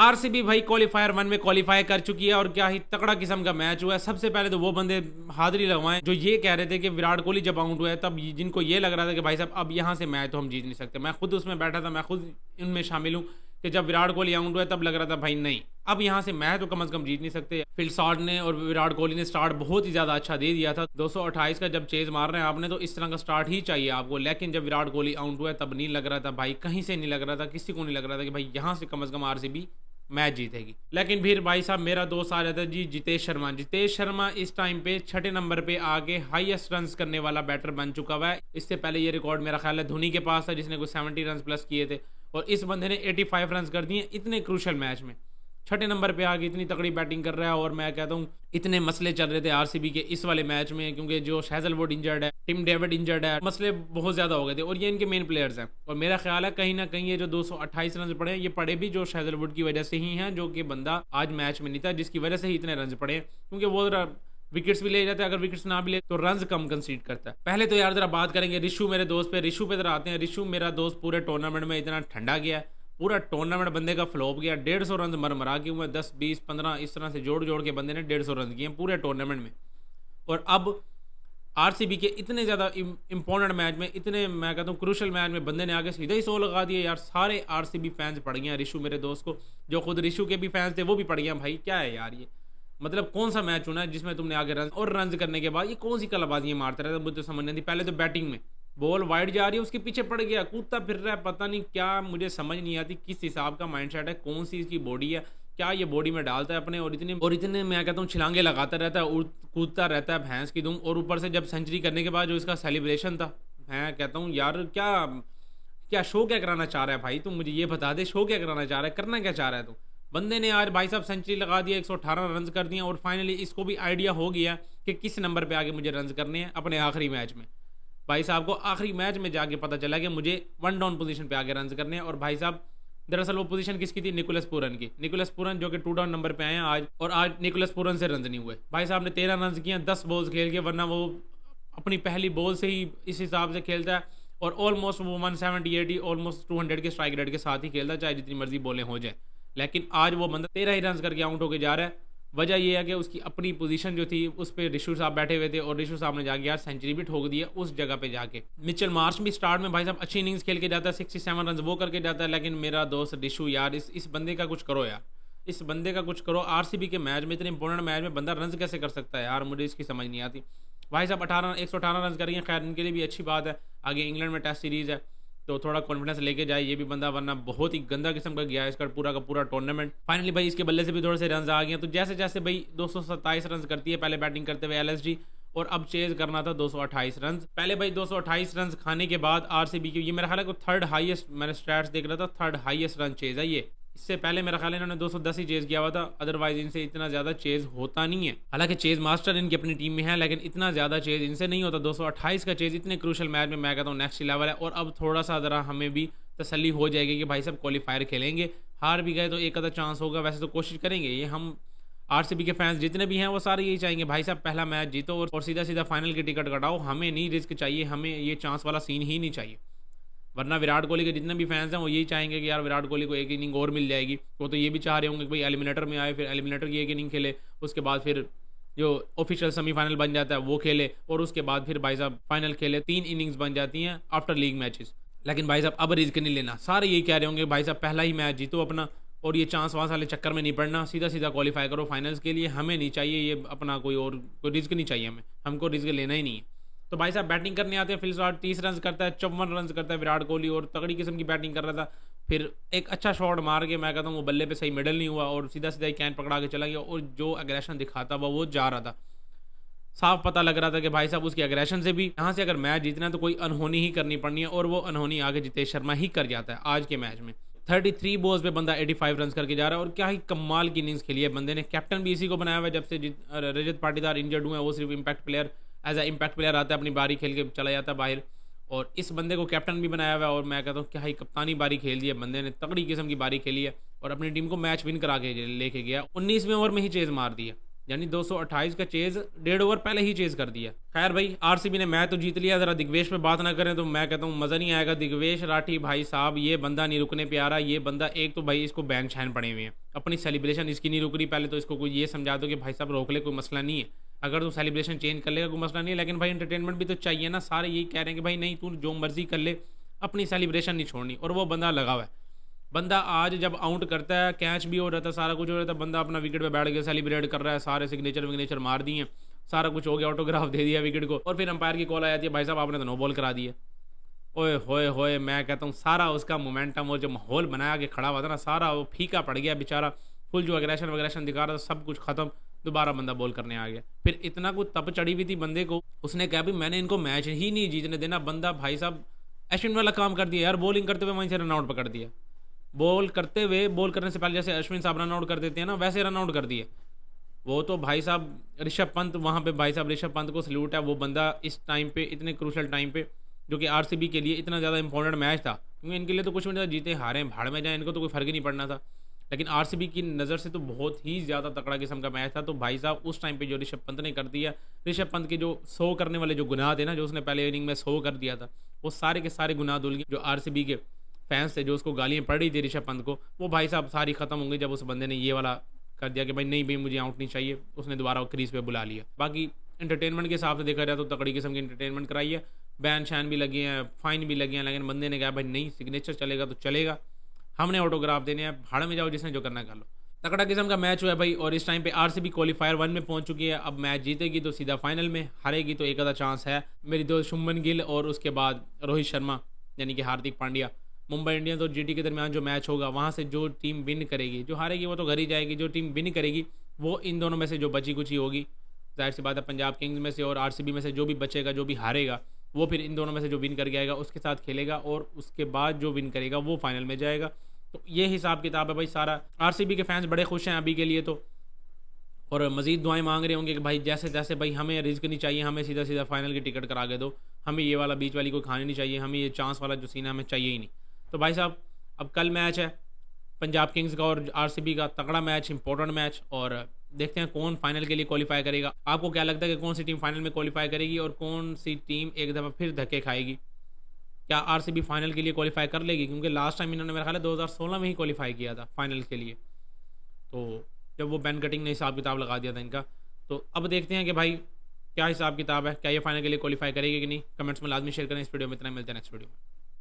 RCB भाई qualifier 1 में qualify कर चुकी है और क्या ही तगड़ा किस्म का मैच हुआ है। सबसे पहले तो वो बंदे हाजिरी लगवाएं जो ये कह रहे थे कि विराट कोहली जब आउट हुआ है तब जिनको ये लग रहा था कि भाई साहब अब यहाँ से मैच तो हम जीत नहीं सकते। मैं खुद उसमें बैठा था, मैं खुद इनमें शामिल हूँ कि जब विराट कोहली आउट हुआ है तब लग रहा था भाई नहीं, अब यहाँ से मैच तो कम से कम जीत नहीं सकते। फिल शॉट ने और विराट कोहली ने स्टार्ट बहुत ही ज़्यादा अच्छा दे दिया था। 228 का जब चेज मार रहे हैं आपने तो इस तरह का स्टार्ट ही चाहिए आपको। लेकिन जब विराट कोहली आउट हुआ है तब नहीं लग रहा था भाई, कहीं से नहीं लग रहा था, किसी को नहीं लग रहा था कि भाई यहाँ से कम आरसीबी मैच जीतेगी। लेकिन फिर भाई साहब मेरा दोस्त आ जाता है जी जितेश शर्मा। जितेश शर्मा इस टाइम पे छठे नंबर पे आके हाईएस्ट रन्स करने वाला बैटर बन चुका हुआ है। इससे पहले ये रिकॉर्ड मेरा ख्याल है धोनी के पास था जिसने कुछ 70 रन प्लस किए थे और इस बंदे ने 85 रन कर दिए इतने क्रूशल मैच में। छठे नंबर पे आके इतनी तगड़ी बैटिंग कर रहा है और मैं कहता हूँ इतने मसले चल रहे थे आरसीबी के इस वाले मैच में क्योंकि जो हैजलवुड इंजर्ड है, टिम डेविड इंजर्ड है, मसले बहुत ज़्यादा हो गए थे और ये इनके मेन प्लेयर्स हैं। और मेरा ख्याल है कहीं ना कहीं ये जो 228 रन पड़े हैं ये पड़े भी जो हैजलवुड की वजह से ही हैं, जो कि बंदा आज मैच में नहीं था जिसकी वजह से ही इतने रन पड़े हैं। क्योंकि वो विकेट्स भी ले जाते हैं, अगर विकेट्स ना भी ले तो रन्स कम कंसीड करता है। पहले तो यार जरा बात करेंगे ऋषु मेरे दोस्त पे। ऋषु पे जरा आते हैं। ऋषु मेरा दोस्त पूरे टूर्नामेंट में इतना ठंडा गया है, पूरा टूर्नामेंट बंदे का फ्लॉप गया। 150 रन मरा के हुए 10 20 15 इस तरह से जोड़ के बंदे ने 150 रन किए पूरे टूर्नामेंट में। और अब आरसीबी के इतने ज़्यादा इंपॉर्टेंट मैच में, इतने मैं कहता हूँ क्रूशल मैच में बंदे ने आगे सीधा ही 100 लगा दिए यार। सारे आरसीबी फैंस पड़ गए हैं ऋषु मेरे दोस्त को, जो खुद ऋषु के भी फैंस थे वो भी पड़ गए। भाई क्या है यार ये, मतलब कौन सा मैच चुना है जिसमें तुमने आगे रन और रन करने के बाद ये कौन सी कलाबाजियाँ मारते रहते, मुझे तो समझ नहीं थी। पहले तो बैटिंग में बॉल वाइड जा रही है उसके पीछे पड़ गया, कूदता फिर रहा है, पता नहीं क्या, मुझे समझ नहीं आती किस हिसाब का माइंडसेट है, कौन सी इसकी बॉडी है, क्या ये बॉडी में डालता है अपने। और इतने मैं कहता हूँ छिलांगे लगाता रहता है, कूदता रहता है भैंस की दुम। और ऊपर से जब सेंचुरी करने के बाद जो इसका सेलिब्रेशन था, मैं कहता हूँ यार क्या क्या शो क्या कराना चाह रहा है भाई, तुम मुझे ये बता दे शो क्या कराना चाह रहा है, करना क्या चाह रहा है तू। बंदे ने यार भाई साहब सेंचुरी लगा दिया, 118 रन कर दिए और फाइनली इसको भी आइडिया हो गया कि किस नंबर पे आगे मुझे रन करने हैं अपने आखिरी मैच में। भाई साहब को आखिरी मैच में जाके पता चला कि मुझे 1 डाउन पोजीशन पे आगे रन करने हैं। और भाई साहब दरअसल वो पोजीशन किसकी थी, निकोलस पूरन की। निकोलस पूरन जो कि 2 डाउन नंबर पे आए हैं आज, और आज निकोलस पूरन से रन नहीं हुए। भाई साहब ने 13 रन किए 10 बॉल्स खेल के, वरना वो अपनी पहली बॉल से ही इस हिसाब से खेलता है और ऑलमोस्ट वो 170 80 ऑलमोस्ट 200 के स्ट्राइक रेट के साथ ही खेलता है चाहे जितनी मर्जी बॉलें हो जाए। लेकिन आज वो बंदा 13 ही रन करके आउट होकर जा रहा है। वजह यह है कि उसकी अपनी पोजीशन जो थी उस पर ऋषु साहब बैठे हुए थे और ऋषु साहब ने जाके यार सेंचुरी भी ठोक दी है उस जगह पे जाके। मिचेल मार्श भी स्टार्ट में भाई साहब अच्छी इनिंग्स खेल के जाता है, 67 रन वो करके जाता है। लेकिन मेरा दोस्त ऋषु यार इस बंदे का कुछ करो यार, इस बंदे का कुछ करो। आरसीबी के मैच में, इतने इंपॉर्टेंट मैच में बंदा रन कैसे कर सकता है यार, मुझे इसकी समझ नहीं आती। भाई साहब 118 रन करेंगे, खैर इनके लिए भी अच्छी बात है। आगे इंग्लैंड में टेस्ट सीरीज़ है तो थोड़ा कॉन्फिडेंस लेके जाए ये भी बंदा, वरना बहुत ही गंदा किस्म का गया है इसका पूरा का पूरा टूर्नामेंट। फाइनली भाई इसके बल्ले से भी थोड़े से रन आ गए। तो जैसे जैसे भाई 227 रन करती है पहले बैटिंग करते हुए एलएसजी, और अब चेज करना था 228 रन। पहले भाई 228 रन खाने के बाद आरसीबी की, ये मेरा ख्याल है थर्ड हाईएस्ट, मैंने स्टैट्स देख रहा था, थर्ड हाईएस्ट रन चेज है ये। इससे पहले मेरा ख्याल है इन्होंने 210 ही चेज किया हुआ था, अदरवाइज इनसे इतना ज़्यादा चेज होता नहीं है। हालांकि चेज मास्टर इनकी अपनी टीम में है लेकिन इतना ज़्यादा चेज इनसे नहीं होता। 228 का चेज इतने क्रूशल मैच में मैं कहता हूँ नेक्स्ट लेवल है। और अब थोड़ा सा ज़रा हमें भी तसल्ली हो जाएगी कि भाई साहब क्वालिफायर खेलेंगे, हार भी गए तो एक आधा चांस होगा, वैसे तो कोशिश करेंगे। ये हम आरसीबी के फैंस जितने भी हैं वो सारे यही चाहेंगे भाई साहब पहला मैच जीतो और सीधा सीधा फाइनल की टिकट कटाओ। हमें नहीं रिस्क चाहिए, हमें ये चांस वाला सीन ही नहीं चाहिए। वरना विराट कोहली के जितने भी फैंस हैं वो यही चाहेंगे कि यार विराट कोहली को एक इनिंग और मिल जाएगी। वो तो ये भी चाह रहे होंगे कि भाई एलिमिनेटर में आए, फिर एलिमिनेटर की एक इनिंग खेले, उसके बाद फिर जो ऑफिशियल सेमीफाइनल बन जाता है वो खेले, और उसके बाद फिर भाई साहब फाइनल खेले। 3 इनिंग्स बन जाती हैं आफ्टर लीग मैचेस। लेकिन भाई साहब अब रिस्क नहीं लेना, सारे यही कह रहे होंगे भाई साहब पहला ही मैच जीतो अपना, और ये चांस वांस वाले चक्कर में नहीं पड़ना, सीधा सीधा क्वालिफाई करो फाइनल्स के लिए। हमें नहीं चाहिए ये अपना कोई रिस्क नहीं चाहिए, हमको रिस्क लेना ही नहीं है। तो भाई साहब बैटिंग करने आते हैं, फिल शॉट 30 रन करता है, 54 रन करता है विराट कोहली, और तगड़ी किस्म की बैटिंग कर रहा था। फिर एक अच्छा शॉट मार के मैं कहता हूँ वो बल्ले पे सही मिडल नहीं हुआ और सीधा सीधा ही कैन पकड़ा के चला गया, और जो अग्रेशन दिखाता हुआ वो जा रहा था। साफ पता लग रहा था कि भाई साहब उसकी अग्रेशन से भी यहाँ से अगर मैच जीतना है तो कोई अनहोनी ही करनी पड़नी है, और वो अनहोनी आगे जितेश शर्मा ही कर जाता है आज के मैच में। 33 बॉल्स पे बंदा 85 रन करके जा रहा है, और क्या ही कमाल की इनिंग्स खेली है बंदे ने। कैप्टन भी इसी को बनाया हुआ है, जब से रजत पाटीदार इंजर्ड हुए हैं वो सिर्फ impact player, as a impact player आता है, अपनी बारी खेल के चला जाता है बाहर, और इस बंदे को कैप्टन भी बनाया हुआ है। और मैं कहता हूँ क्या ही कप्तानी बारी खेल दी है बंदे ने, तगड़ी किस्म की बारी खेली है और अपनी टीम को मैच विन करा के लेके गया। 19वें ओवर में ही चेज मार दी है, यानी 228 का चेज 1.5 ओवर पहले ही चेज कर दिया। खैर भाई आरसीबी ने मैच तो जीत लिया। ज़रा दिग्वेश पे बात ना करें तो मैं कहता हूँ मज़ा नहीं आएगा। दिग्वेश राठी भाई साहब, ये बंदा नहीं रुकने पे आ रहा। ये बंदा एक तो भाई इसको बैन छैन पड़े हुए हैं, अपनी सेलिब्रेशन इसकी नहीं रुक रही। पहले तो इसको कोई ये समझा दो कि भाई साहब रोक ले, कोई मसला नहीं है, अगर तू सेलिब्रेशन चेंज कर लेगा कोई मसला नहीं है, लेकिन भाई इंटरटेनमेंट भी तो चाहिए ना। सारे यही कह रहे हैं कि भाई नहीं, तू जो मर्जी कर ले, अपनी सेलिब्रेशन नहीं छोड़नी। और वो बंदा लगा हुआ है। बंदा आज जब आउट करता है, कैच भी हो रहा था, सारा कुछ हो रहा था, बंदा अपना विकेट पे बैठ के सेलिब्रेट कर रहा है, सारे सिग्नेचर विग्नेचर मार दिए, सारा कुछ हो गया, ऑटोग्राफ दे दिया विकेट को। और फिर अंपायर की कॉल आ जाती है, भाई साहब आपने तो नो बॉल करा दी है। ओए होए होए, मैं कहता हूँ सारा उसका मोमेंटम और जो माहौल बनाया के खड़ा हुआ था ना, सारा वो फीका पड़ गया बेचारा। फुल जो अग्रेशन वग्रेशन दिखा रहा था सब कुछ खत्म। दोबारा बंदा बॉल करने आ गया। फिर इतना कुछ तप चढ़ी हुई थी बंदे को, उसने कहा भी मैंने इनको मैच ही नहीं जीतने देना। बंदा भाई साहब अश्विन वाला काम कर दिया यार, बॉलिंग करते हुए वहीं से रन आउट पकड़ दिया। बॉल करते हुए, बॉल करने से पहले जैसे अश्विन साहब रन आउट कर देते हैं ना, वैसे रन आउट कर दिए। वो तो भाई साहब ऋषभ पंत वहाँ पे, भाई साहब ऋषभ पंत को सल्यूट है। वो बंदा इस टाइम पे, इतने क्रूशल टाइम पे, जो कि आरसीबी के लिए इतना ज़्यादा इंपॉर्टेंट मैच था, क्योंकि इनके लिए तो कुछ भी नहीं था, जीते हारे भाड़ में जाए, इनको तो कोई फ़र्क ही नहीं पड़ना था। लेकिन आरसीबी की नज़र से तो बहुत ही ज़्यादा तगड़ा किस्म का मैच था। तो भाई साहब उस टाइम पे जो ऋषभ पंत ने कर दिया, ऋषभ पंत के जो 100 करने वाले जो गुनाह थे ना, जो उसने पहले इनिंग में 100 कर दिया था, वो सारे के सारे गुनाह धुल गए। जो आरसीबी के फैंस थे, जो उसको गालियाँ पड़ रही थी ऋषभ पंत को, वो भाई साहब सारी ख़त्म होंगी जब उस बंदे ने ये वाला कर दिया कि भाई नहीं भाई मुझे आउट नहीं चाहिए। उसने दोबारा क्रीज पे बुला लिया। बाकी इंटरटेनमेंट के हिसाब से देखा जाए तो तगड़ी किस्म की इंटरटेनमेंट कराई है। बैन शैन भी लगे हैं, फाइन भी लगे हैं, लेकिन बंदे ने कहा भाई नहीं, सिग्नेचर चलेगा तो चलेगा, हमने ऑटोग्राफ देने हैं, भाड़ में जाओ, जिसने जो करना कर लो। तगड़ा किस्म का मैच हुआ है भाई। और इस टाइम पे आरसीबी क्वालीफायर 1 में पहुंच चुकी है। अब मैच जीतेगी तो सीधा फाइनल में, हारेगी तो एक आधा चांस है। मेरी दोस्त शुभमन गिल और उसके बाद रोहित शर्मा यानी कि हार्दिक पांड्या, मुंबई इंडियंस और जीटी के दरमियान जो मैच होगा, वहाँ से जो टीम विन करेगी, जो हारेगी वो तो घर ही जाएगी, जो टीम विन करेगी वो इन दोनों में से जो बची कुची होगी, जाहिर सी बात है पंजाब किंग्स में से और आरसीबी में से जो भी बचेगा, जो भी हारेगा, वो फिर इन दोनों में से जो विन करके आएगा उसके साथ खेलेगा, और उसके बाद जो विन करेगा वो फाइनल में जाएगा। तो ये हिसाब किताब है भाई सारा। आरसीबी के फैंस बड़े खुश हैं अभी के लिए तो, और मज़ीद दुआएं मांग रहे होंगे कि भाई जैसे तैसे भाई हमें रिस्क नहीं चाहिए, हमें सीधा सीधा फाइनल की टिकट करा के दो, हमें ये वाला बीच वाली कोई खानी नहीं चाहिए, हमें ये चांस वाला जो सीन है हमें चाहिए ही नहीं। तो भाई साहब अब कल मैच है पंजाब किंग्स का और आरसीबी का, तगड़ा मैच, इंपॉर्टेंट मैच, और देखते हैं कौन फाइनल के लिए क्वालिफाई करेगा। आपको क्या लगता है कि कौन सी टीम फाइनल में क्वालिफाई करेगी और कौन सी टीम एक दफ़ा फिर धक्के खाएगी? क्या आरसीबी फाइनल के लिए क्वालिफाई कर लेगी? क्योंकि लास्ट टाइम इन्होंने मेरा ख्याल है 2016 में ही क्वालिफाई किया था फाइनल के लिए, तो जब वो बैन कटिंग ने हिसाब किताब लगा दिया था इनका। तो अब देखते हैं कि भाई क्या हिसाब किताब है, क्या ये फाइनल के लिए क्वालिफाई करेगी कि नहीं। कमेंट्स में लाजमी शेयर करें। इस वीडियो में इतना, मिलते हैं नेक्स्ट वीडियो में।